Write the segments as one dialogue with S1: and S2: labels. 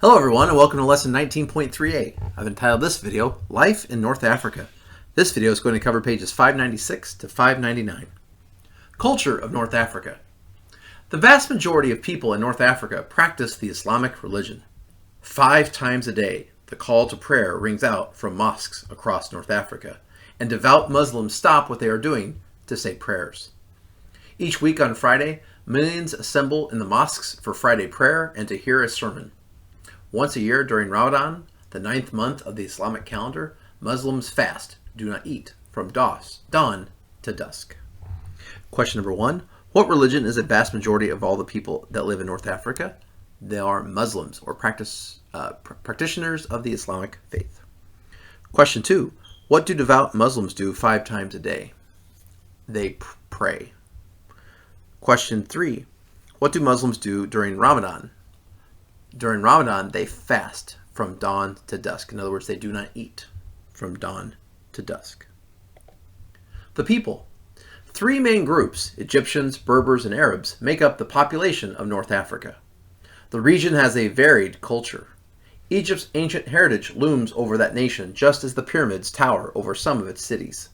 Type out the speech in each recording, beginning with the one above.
S1: Hello everyone and welcome to lesson 19.3A. I've entitled this video, Life in North Africa. This video is going to cover pages 596 to 599. Culture of North Africa. The vast majority of people in North Africa practice the Islamic religion. 5 times a day, the call to prayer rings out from mosques across North Africa, and devout Muslims stop what they are doing to say prayers. Each week on Friday, millions assemble in the mosques for Friday prayer and to hear a sermon. Once a year during Ramadan, the 9th month of the Islamic calendar, Muslims fast, do not eat, from dawn to dusk. Question number 1. What religion is the vast majority of all the people that live in North Africa? They are Muslims, or practitioners of the Islamic faith. Question 2. What do devout Muslims do 5 times a day? They pray. Question 3. What do Muslims do during Ramadan? During Ramadan, they fast from dawn to dusk. In other words, they do not eat from dawn to dusk. The people. 3 main groups, Egyptians, Berbers, and Arabs, make up the population of North Africa. The region has a varied culture. Egypt's ancient heritage looms over that nation just as the pyramids tower over some of its cities.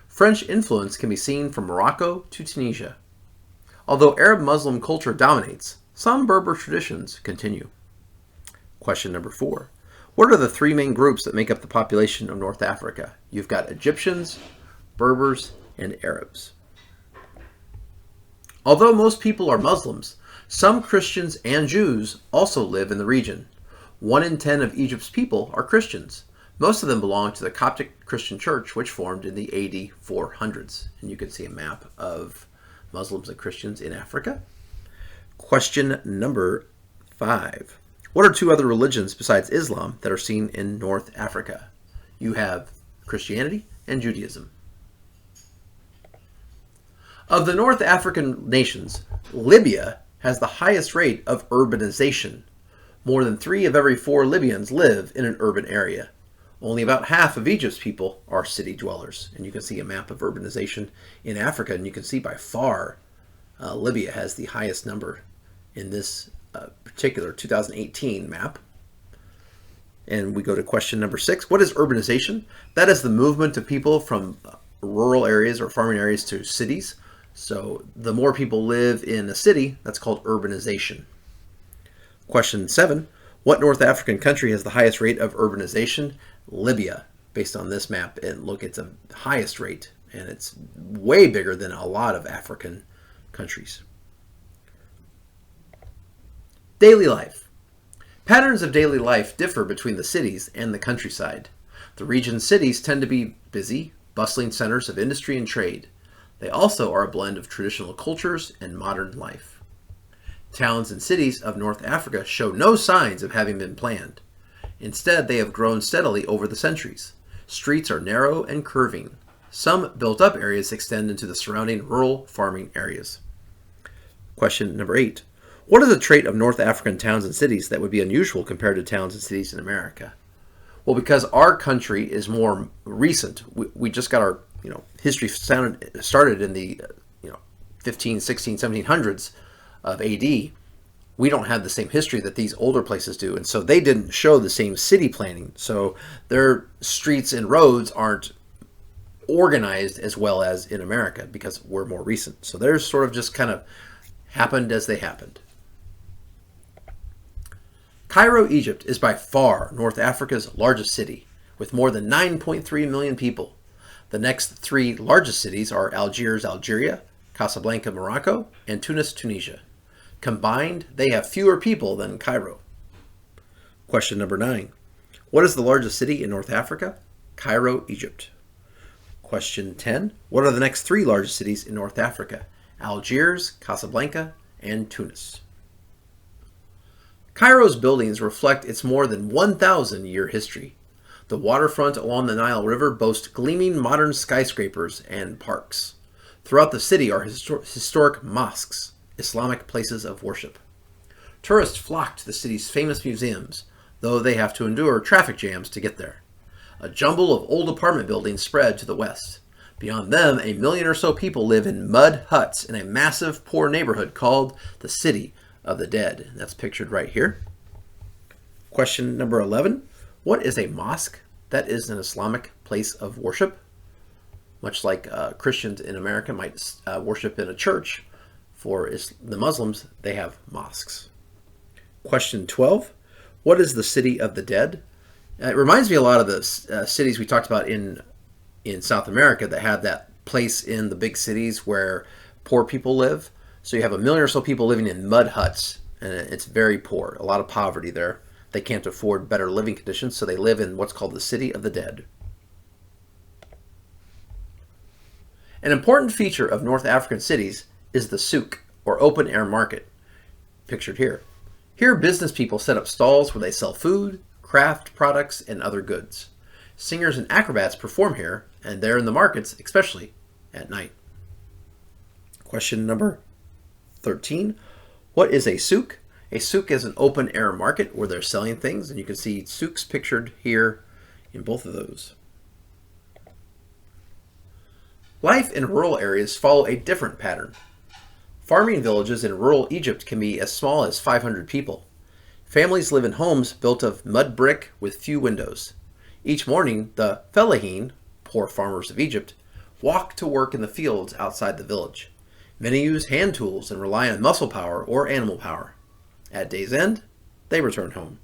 S1: French influence can be seen from Morocco to Tunisia. Although Arab Muslim culture dominates, some Berber traditions continue. Question number 4. What are the 3 main groups that make up the population of North Africa? You've got Egyptians, Berbers, and Arabs. Although most people are Muslims, some Christians and Jews also live in the region. 1 in 10 of Egypt's people are Christians. Most of them belong to the Coptic Christian Church, which formed in the AD 400s. And you can see a map of Muslims and Christians in Africa. Question number 5. What are 2 other religions besides Islam that are seen in North Africa? You have Christianity and Judaism. Of the North African nations, Libya has the highest rate of urbanization. More than 3 of every 4 Libyans live in an urban area. Only about half of Egypt's people are city dwellers. And you can see a map of urbanization in Africa, and you can see by far Libya has the highest number in this particular 2018 map. And we go to question number 6. What is urbanization? That is the movement of people from rural areas or farming areas to cities. So the more people live in a city, that's called urbanization. Question 7. What North African country has the highest rate of urbanization? Libya. Based on this map, and look, it's the highest rate, and it's way bigger than a lot of African countries. Daily life. Patterns of daily life differ between the cities and the countryside. The region's cities tend to be busy, bustling centers of industry and trade. They also are a blend of traditional cultures and modern life. Towns and cities of North Africa show no signs of having been planned. Instead, they have grown steadily over the centuries. Streets are narrow and curving. Some built-up areas extend into the surrounding rural farming areas. Question number 8. What is a trait of North African towns and cities that would be unusual compared to towns and cities in America? Well, because our country is more recent, we just got our history started in the 15, 16, 1700s of AD. We don't have the same history that these older places do, and so they didn't show the same city planning. So their streets and roads aren't organized as well as in America because we're more recent. So they're sort of just kind of happened as they happened. Cairo, Egypt is by far North Africa's largest city, with more than 9.3 million people. The next 3 largest cities are Algiers, Algeria, Casablanca, Morocco, and Tunis, Tunisia. Combined, they have fewer people than Cairo. Question number 9. What is the largest city in North Africa? Cairo, Egypt. Question 10. What are the next 3 largest cities in North Africa? Algiers, Casablanca, and Tunis. Cairo's buildings reflect its more than 1,000-year history. The waterfront along the Nile River boasts gleaming modern skyscrapers and parks. Throughout the city are historic mosques, Islamic places of worship. Tourists flock to the city's famous museums, though they have to endure traffic jams to get there. A jumble of old apartment buildings spread to the west. Beyond them, 1 million or so people live in mud huts in a massive, poor neighborhood called the City of the Dead. That's pictured right here. Question number 11. What is a mosque? That is an Islamic place of worship. Much like Christians in America might worship in a church, for the Muslims, they have mosques. Question 12. What is the city of the dead? It reminds me a lot of the cities we talked about in South America that have that place in the big cities where poor people live. So you have 1 million or so people living in mud huts, and it's very poor, a lot of poverty there. They can't afford better living conditions, so they live in what's called the city of the dead. An important feature of North African cities is the souk, or open air market, pictured here. Here, business people set up stalls where they sell food, craft products, and other goods. Singers and acrobats perform here, and they're in the markets, especially at night. Question number 13. What is a souk? A souk is an open air market where they're selling things, and you can see souks pictured here in both of those. Life in rural areas follow a different pattern. Farming villages in rural Egypt can be as small as 500 people. Families live in homes built of mud brick with few windows. Each morning, the fellahin, poor farmers of Egypt, walk to work in the fields outside the village. Many use hand tools and rely on muscle power or animal power. At day's end, they return home.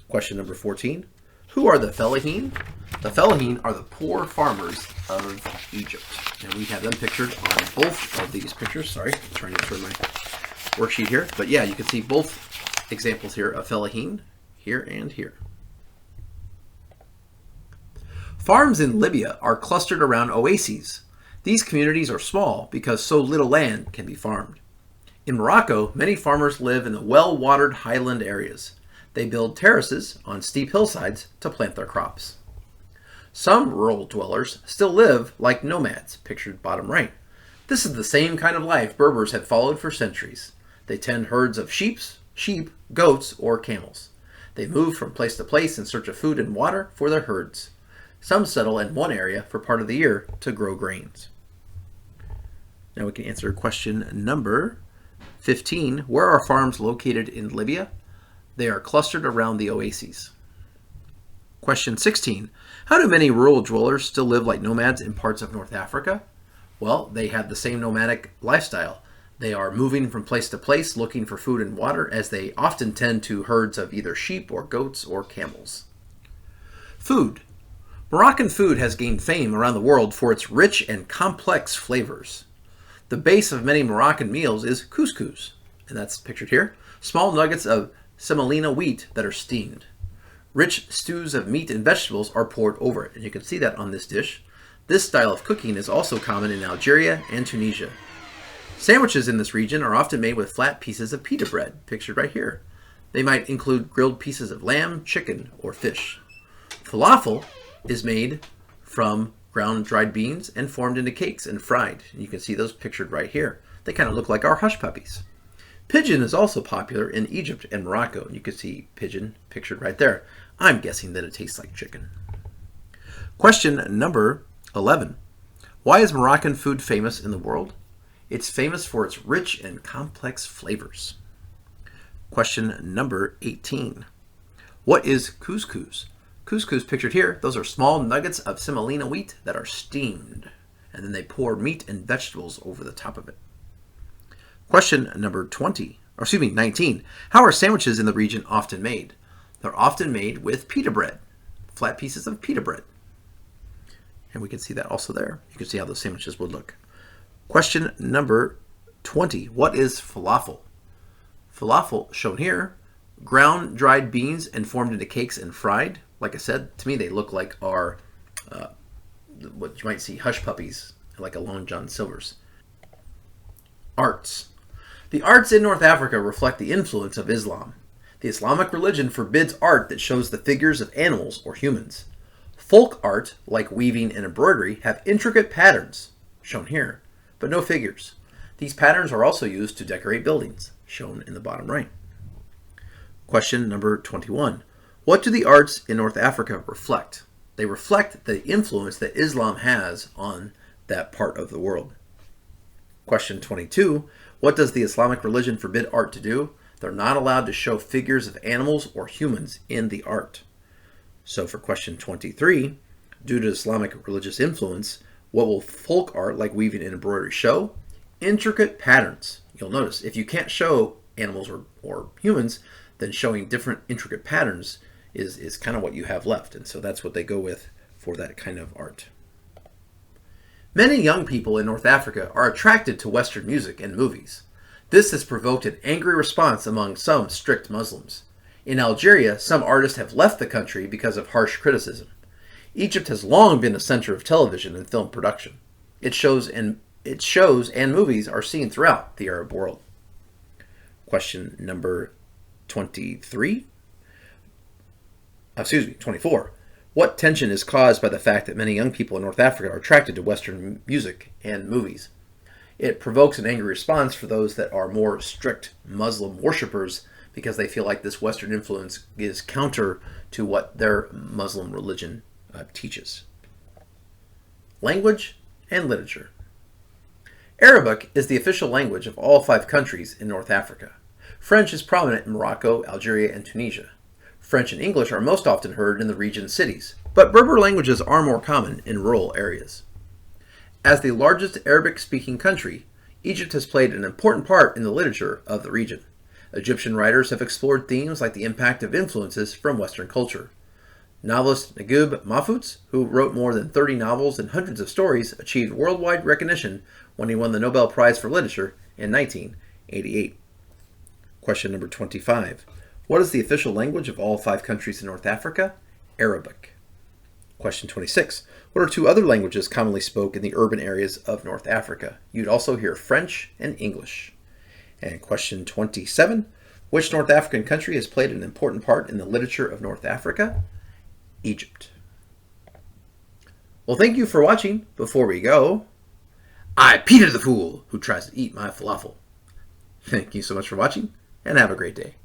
S1: Question number 14. Who are the fellahin? The fellahin are the poor farmers of Egypt. And we have them pictured on both of these pictures. Sorry, I'm trying to turn my worksheet here. But yeah, you can see both examples here of fellahin, here and here. Farms in Libya are clustered around oases. These communities are small because so little land can be farmed. In Morocco, many farmers live in the well-watered highland areas. They build terraces on steep hillsides to plant their crops. Some rural dwellers still live like nomads, pictured bottom right. This is the same kind of life Berbers have followed for centuries. They tend herds of sheep, goats, or camels. They move from place to place in search of food and water for their herds. Some settle in one area for part of the year to grow grains. Now we can answer question number 15. Where are farms located in Libya? They are clustered around the oases. Question 16. How do many rural dwellers still live like nomads in parts of North Africa? Well, they have the same nomadic lifestyle. They are moving from place to place looking for food and water, as they often tend to herds of either sheep or goats or camels. Food. Moroccan food has gained fame around the world for its rich and complex flavors. The base of many Moroccan meals is couscous, and that's pictured here. Small nuggets of semolina wheat that are steamed. Rich stews of meat and vegetables are poured over it, and you can see that on this dish. This style of cooking is also common in Algeria and Tunisia. Sandwiches in this region are often made with flat pieces of pita bread, pictured right here. They might include grilled pieces of lamb, chicken, or fish. Falafel is made from ground dried beans and formed into cakes and fried. You can see those pictured right here. They kind of look like our hush puppies. Pigeon is also popular in Egypt and Morocco. You can see pigeon pictured right there. I'm guessing that it tastes like chicken. Question number 11. Why is Moroccan food famous in the world? It's famous for its rich and complex flavors. Question number 18. What is couscous? Couscous pictured here, those are small nuggets of semolina wheat that are steamed, and then they pour meat and vegetables over the top of it. Question number 19. How are sandwiches in the region often made? They're often made with pita bread, flat pieces of pita bread. And we can see that also there. You can see how those sandwiches would look. Question number 20. What is falafel? Falafel, shown here, ground dried beans and formed into cakes and fried. Like I said, to me they look like our, what you might see, hush puppies, like a Long John Silver's. Arts. The arts in North Africa reflect the influence of Islam. The Islamic religion forbids art that shows the figures of animals or humans. Folk art, like weaving and embroidery, have intricate patterns, shown here, but no figures. These patterns are also used to decorate buildings, shown in the bottom right. Question number 21. What do the arts in North Africa reflect? They reflect the influence that Islam has on that part of the world. Question 22. What does the Islamic religion forbid art to do? They're not allowed to show figures of animals or humans in the art. So for question 23, due to Islamic religious influence, what will folk art like weaving and embroidery show? Intricate patterns. You'll notice if you can't show animals or humans, then showing different intricate patterns is kind of what you have left. And so that's what they go with for that kind of art. Many young people in North Africa are attracted to Western music and movies. This has provoked an angry response among some strict Muslims. In Algeria, some artists have left the country because of harsh criticism. Egypt has long been a center of television and film production. Its shows and movies are seen throughout the Arab world. Question number 24. What tension is caused by the fact that many young people in North Africa are attracted to Western music and movies? It provokes an angry response for those that are more strict Muslim worshippers because they feel like this Western influence is counter to what their Muslim religion teaches. Language and literature. Arabic is the official language of all 5 countries in North Africa. French is prominent in Morocco, Algeria, and Tunisia. French and English are most often heard in the region's cities, but Berber languages are more common in rural areas. As the largest Arabic-speaking country, Egypt has played an important part in the literature of the region. Egyptian writers have explored themes like the impact of influences from Western culture. Novelist Naguib Mahfouz, who wrote more than 30 novels and hundreds of stories, achieved worldwide recognition when he won the Nobel Prize for Literature in 1988. Question number 25. What is the official language of all 5 countries in North Africa? Arabic. Question 26. What are 2 other languages commonly spoken in the urban areas of North Africa? You'd also hear French and English. And question 27. Which North African country has played an important part in the literature of North Africa? Egypt. Well, thank you for watching. Before we go, I Peter the Fool who tries to eat my falafel. Thank you so much for watching, and have a great day.